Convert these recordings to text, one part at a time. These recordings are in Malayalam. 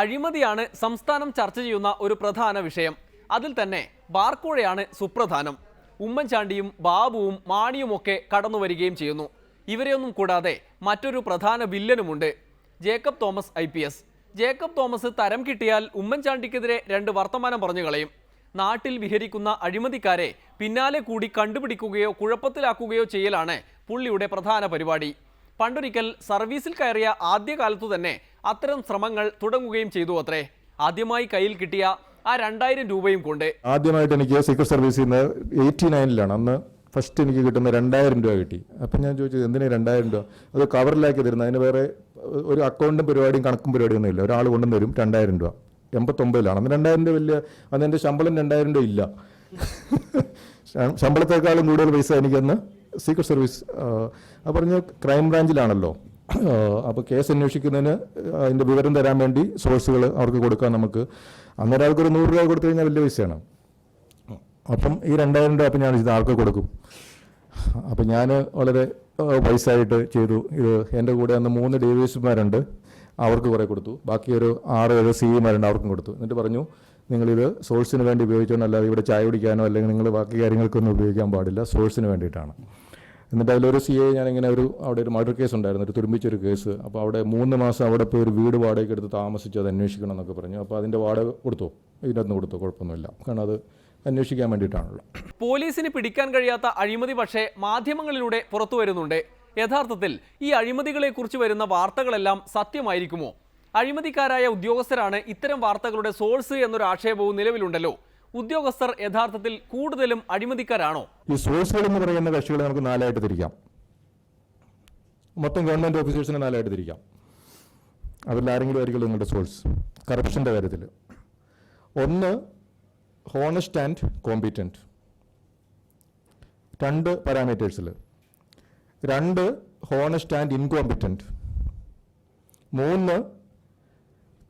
അഴിമതിയാണ് സംസ്ഥാനം ചർച്ച ചെയ്യുന്ന ഒരു പ്രധാന വിഷയം. അതിൽ തന്നെ ബാർക്കോഴയാണ് സുപ്രധാനം. ഉമ്മൻചാണ്ടിയും ബാബുവും മാണിയുമൊക്കെ കടന്നു വരികയും ചെയ്യുന്നു. ഇവരെയൊന്നും കൂടാതെ മറ്റൊരു പ്രധാന വില്ലനുമുണ്ട്, ജേക്കബ് തോമസ് IPS. ജേക്കബ് തോമസ് തരം കിട്ടിയാൽ ഉമ്മൻചാണ്ടിക്കെതിരെ 2 വർത്തമാനം പറഞ്ഞു കളയും. നാട്ടിൽ വിഹരിക്കുന്ന അഴിമതിക്കാരെ പിന്നാലെ കൂടി കണ്ടുപിടിക്കുകയോ കുഴപ്പത്തിലാക്കുകയോ ചെയ്യലാണ് പുള്ളിയുടെ പ്രധാന പരിപാടി. പണ്ടൊരിക്കൽ സർവീസിൽ കയറിയ ആദ്യകാലത്തു തന്നെ അത്തരം ശ്രമങ്ങൾ തുടങ്ങുകയും ചെയ്തു അത്രേ. ആദ്യമായി കയ്യിൽ കിട്ടിയ ആ 2000 രൂപയും കൊണ്ട്. ആദ്യമായിട്ട് എനിക്ക് സീക്രട്ട് സർവീസിൽ നിന്ന് 89-ലാണ് അന്ന് ഫസ്റ്റ് എനിക്ക് കിട്ടുന്ന 2000 രൂപ കിട്ടി. അപ്പം ഞാൻ ചോദിച്ചത് എന്തിനാ 2000 രൂപ? അത് കവറിലാക്കി തരുന്നത്. അതിന് വേറെ ഒരു അക്കൗണ്ടും പരിപാടിയും കണക്കും പരിപാടിയൊന്നും ഇല്ല. ഒരാൾ കൊണ്ടുവന്ന് തരും 2000 രൂപ. 89-ലാണ്. അന്ന് 2000 രൂപ വലിയ, അന്ന് എൻ്റെ ശമ്പളം 2000 രൂപ ഇല്ല. ശമ്പളത്തെക്കാളും കൂടുതൽ പൈസ എനിക്കന്ന് സീക്രട്ട് സർവീസ് പറഞ്ഞു. ക്രൈം ബ്രാഞ്ചിലാണല്ലോ, അപ്പോൾ കേസ് അന്വേഷിക്കുന്നതിന് അതിൻ്റെ വിവരം തരാൻ വേണ്ടി സോഴ്സുകൾ അവർക്ക് കൊടുക്കാൻ നമുക്ക്. അന്നൊരാൾക്ക് ഒരു 100 രൂപ കൊടുത്തു കഴിഞ്ഞാൽ വലിയ പൈസയാണ്. അപ്പം ഈ 2000 രൂപ അപ്പം ഞാൻ ഇത് ആർക്ക് കൊടുക്കും? അപ്പം ഞാൻ വളരെ പൈസ ആയിട്ട് ചെയ്തു. ഇത് എൻ്റെ കൂടെ അന്ന് 3 DVSമാരുണ്ട്, അവർക്ക് കുറേ കൊടുത്തു. ബാക്കി ഒരു 6-7 CEമാരുണ്ട്, അവർക്കും കൊടുത്തു. എന്നിട്ട് പറഞ്ഞു, നിങ്ങളിത് സോഴ്സിന് വേണ്ടി ഉപയോഗിച്ചോണം, അല്ലാതെ ഇവിടെ ചായ കുടിക്കാനോ അല്ലെങ്കിൽ നിങ്ങൾ ബാക്കി കാര്യങ്ങൾക്കൊന്നും ഉപയോഗിക്കാൻ പാടില്ല, സോഴ്സിന് വേണ്ടിയിട്ടാണ്. എന്നിട്ട് അതിലൊരു CA ഞാനിങ്ങനെ അവിടെ ഒരു മർഡർ കേസ് ഉണ്ടായിരുന്നു, ഒരു തുരുമ്പിച്ചൊരു കേസ്. അപ്പോൾ അവിടെ 3 മാസം അവിടെ പോയി ഒരു വീട് വാടകയ്ക്ക് എടുത്ത് താമസിച്ച് അത് അന്വേഷിക്കണം എന്നൊക്കെ പറഞ്ഞു. അപ്പോൾ അതിൻ്റെ വാടക കൊടുത്തു, ഇതിനകത്ത് കൊടുത്തു, കുഴപ്പമൊന്നുമില്ല, കാരണം അത് അന്വേഷിക്കാൻ വേണ്ടിയിട്ടാണല്ലോ. പോലീസിന് പിടിക്കാൻ കഴിയാത്ത അഴിമതി പക്ഷേ മാധ്യമങ്ങളിലൂടെ പുറത്തു വരുന്നുണ്ട്. യഥാർത്ഥത്തിൽ ഈ അഴിമതികളെക്കുറിച്ച് വരുന്ന വാർത്തകളെല്ലാം സത്യമായിരിക്കുമോ? അഴിമതിക്കാരായ ഉദ്യോഗസ്ഥരാണ് ഇത്തരം വാർത്തകളുടെ സോഴ്സ് എന്നൊരു ആക്ഷേപവും നിലവിലുണ്ടല്ലോ. ഉദ്യോഗസ്ഥർ യഥാർത്ഥത്തിൽ കൂടുതലും അഴിമതിക്കാരാണോ? ഈ സോഴ്സുകൾ എന്ന് പറയുന്ന കക്ഷികളെ നമുക്ക് 4ആയിട്ട് തിരിക്കാം. മൊത്തം ഗവൺമെൻറ് ഓഫീസേഴ്സിനെ 4ആയിട്ട് തിരിക്കാം. അവരിൽ ആരെങ്കിലും ആയിരിക്കും നിങ്ങളുടെ സോഴ്സ് കറപ്ഷൻ്റെ കാര്യത്തിൽ. 1 ഹോണസ്റ്റ് ആൻഡ് കോമ്പീറ്റൻറ്റ്, 2 പാരാമീറ്റേഴ്സിൽ. 2 honest and incompetent. 3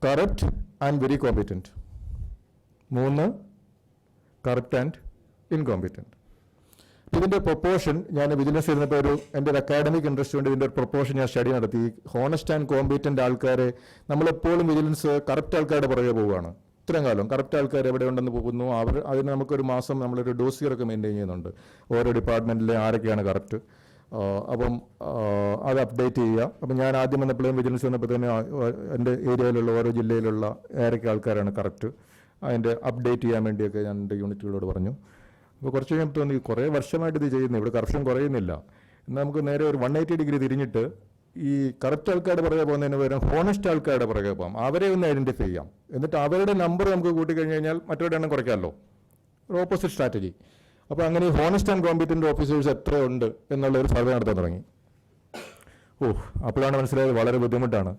corrupt and very competent. 3 corrupt and incompetent. ഇതിൻ്റെ പ്രൊപ്പോർഷൻ ഞാൻ വിജിലൻസ് ഇരുന്നപ്പോൾ എൻ്റെ ഒരു അക്കാഡമിക് ഇൻട്രസ്റ്റ് കൊണ്ട് ഇതിൻ്റെ ഒരു പ്രൊപ്പോർഷൻ ഞാൻ സ്റ്റഡി നടത്തി. ഹോണസ്റ്റ് ആൻഡ് കോമ്പീറ്റൻ്റ് ആൾക്കാരെ നമ്മളെപ്പോഴും വിജിലൻസ് കറപ്റ്റ് ആൾക്കാരുടെ പുറകെ പോവുകയാണ്. ഇത്രയും കാലം കറക്റ്റ് ആൾക്കാർ എവിടെ ഉണ്ടെന്ന് പോകുന്നു. അതിന് നമുക്കൊരു മാസം നമ്മളൊരു ഡോസിയറൊക്കെ മെയിൻറ്റെയിൻ ചെയ്യുന്നുണ്ട്, ഓരോ ഡിപ്പാർട്ട്മെൻറ്റിലെ ആരൊക്കെയാണ് കറക്റ്റ്. അപ്പം അത് അപ്ഡേറ്റ് ചെയ്യുക. അപ്പം ഞാൻ ആദ്യം വന്നപ്പോഴും വിജിലൻസ് വന്നപ്പോൾ തന്നെ എൻ്റെ ഏരിയയിലുള്ള ഓരോ ജില്ലയിലുള്ള ഏതൊക്കെ ആൾക്കാരാണ് കറക്റ്റ്, അതിൻ്റെ അപ്ഡേറ്റ് ചെയ്യാൻ വേണ്ടിയൊക്കെ ഞാൻ എൻ്റെ യൂണിറ്റുകളോട് പറഞ്ഞു. അപ്പോൾ കുറച്ച് കഴിഞ്ഞപ്പോൾ തോന്നി, കുറേ വർഷമായിട്ട് ഇത് ചെയ്യുന്നു, ഇവിടെ കറപ്ഷൻ കുറയുന്നില്ല. എന്നാൽ നമുക്ക് നേരെ ഒരു 180 ഡിഗ്രി തിരിഞ്ഞിട്ട് ഈ കറക്റ്റ് ആൾക്കാരുടെ പുറകെ പോകുന്നതിന് പകരം ഹോണസ്റ്റ് ആൾക്കാരുടെ പുറകെ പോകാം. അവരെ ഒന്ന് ഐഡൻറ്റിഫൈ ചെയ്യാം, എന്നിട്ട് അവരുടെ നമ്പർ നമുക്ക് കൂട്ടിക്കഴിഞ്ഞ് കഴിഞ്ഞാൽ മറ്റവരുടെ എണ്ണം കുറയ്ക്കാമല്ലോ. ഒരു ഓപ്പോസിറ്റ് സ്ട്രാറ്റജി. അപ്പോൾ അങ്ങനെ ഹോണസ്റ്റ് ആൻഡ് കോമ്പീറ്റൻ്റ് ഓഫീസേഴ്സ് എത്ര ഉണ്ട് എന്നുള്ള ഒരു സർവേ നടത്താൻ തുടങ്ങി. അപ്പോഴാണ് മനസ്സിലായത് വളരെ ബുദ്ധിമുട്ടാണ്,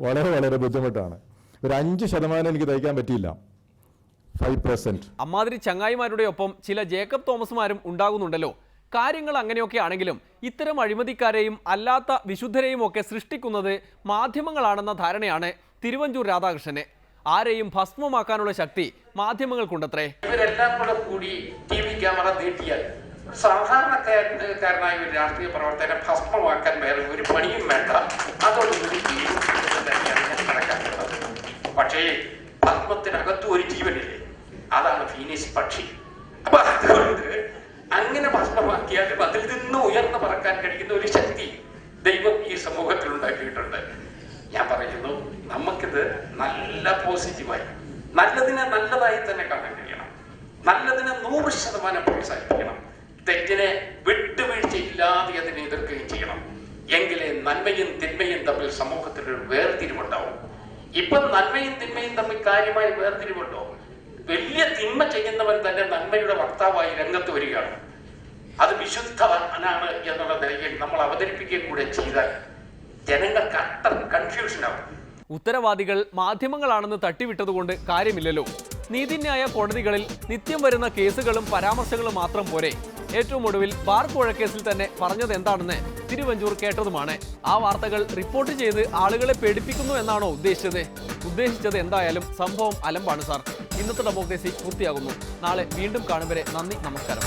വളരെ ബുദ്ധിമുട്ടാണ്. ഒരു 5% എനിക്ക് തയ്ക്കാൻ പറ്റിയില്ല, 5%. അമ്മാതിരി ചങ്ങായിമാരുടെ ഒപ്പം ചില ജേക്കബ് തോമസുമാരും ഉണ്ടാകുന്നുണ്ടല്ലോ. കാര്യങ്ങൾ അങ്ങനെയൊക്കെ ആണെങ്കിലും ഇത്തരം അഴിമതിക്കാരെയും അല്ലാത്ത വിശുദ്ധരെയും ഒക്കെ സൃഷ്ടിക്കുന്നത് മാധ്യമങ്ങളാണെന്ന ധാരണയാണ് തിരുവഞ്ചൂർ രാധാകൃഷ്ണന്. ആരെയും ഭസ്മമാക്കാനുള്ള ശക്തി മാധ്യമങ്ങൾക്കുണ്ടത്രേ. ഇവരെല്ലാം കൂടി TV ക്യാമറ നീട്ടിയാൽ സാധാരണക്കാരനായ ഒരു രാഷ്ട്രീയ പ്രവർത്തകനെ ഭസ്മമാക്കാൻ വേറെ ഒരു പണിയും വേണ്ട. അതോടുകൂടി കണക്കാക്കുന്നത്. പക്ഷേ ഭസ്മത്തിനകത്ത് ഒരു ജീവനില്ലേ, അതാണ് ഫീനിക്സ് പക്ഷി. അപ്പൊ അതുകൊണ്ട് അങ്ങനെ ഭസ്മമാക്കിയാലും അതിൽ നിന്ന് ഉയർന്നു പറക്കാൻ കഴിയുന്ന ഒരു ശക്തി ദൈവം ഈ സമൂഹത്തിൽ ഉണ്ടാക്കിയിട്ടുണ്ട്. ഞാൻ പറയുന്നു, നമുക്കിത് നല്ല പോസിറ്റീവായി, നല്ലതിനെ നല്ലതായി തന്നെ കാണാൻ കഴിയണം. നല്ലതിനെ 100% പ്രോത്സാഹിപ്പിക്കണം. തെറ്റിനെ വിട്ടുവീഴ്ചയില്ലാതെ അതിനെ എതിർക്കുകയും ചെയ്യണം. എങ്കിലേ നന്മയും തിന്മയും തമ്മിൽ സമൂഹത്തിലൊരു വേർതിരിവുണ്ടാവും. ഇപ്പം നന്മയും തിന്മയും തമ്മിൽ കാര്യമായ വേർതിരിവുണ്ടോ? വലിയ തിന്മ ചെയ്യുന്നവൻ തന്നെ നന്മയുടെ വക്താവായി രംഗത്ത് വരികയാണ്. അത് വിശുദ്ധനാണ് എന്നുള്ള നിലയിൽ നമ്മൾ അവതരിപ്പിക്കുകയും കൂടെ ചെയ്താൽ ജനങ്ങൾക്ക് അത്ര കൺഫ്യൂഷൻ ആവും. ഉത്തരവാദികൾ മാധ്യമങ്ങളാണെന്ന് തട്ടിവിട്ടതുകൊണ്ട് കാര്യമില്ലല്ലോ. നീതിന്യായ കോടതികളിൽ നിത്യം വരുന്ന കേസുകളും പരാമർശങ്ങളും മാത്രം പോരെ. ഏറ്റവും ഒടുവിൽ ബാർക്കോഴ കേസിൽ തന്നെ പറഞ്ഞത് എന്താണെന്ന് തിരുവഞ്ചൂർ കേട്ടതുമാണ്. ആ വാർത്തകൾ റിപ്പോർട്ട് ചെയ്ത് ആളുകളെ പേടിപ്പിക്കുന്നു എന്നാണോ ഉദ്ദേശിച്ചത്? എന്തായാലും സംഭവം അലമ്പാണ് സാർ. ഇന്നത്തെ ഡെമോക്രസി പൂർത്തിയാകുന്നു. നാളെ വീണ്ടും കാണും വരെ നന്ദി, നമസ്കാരം.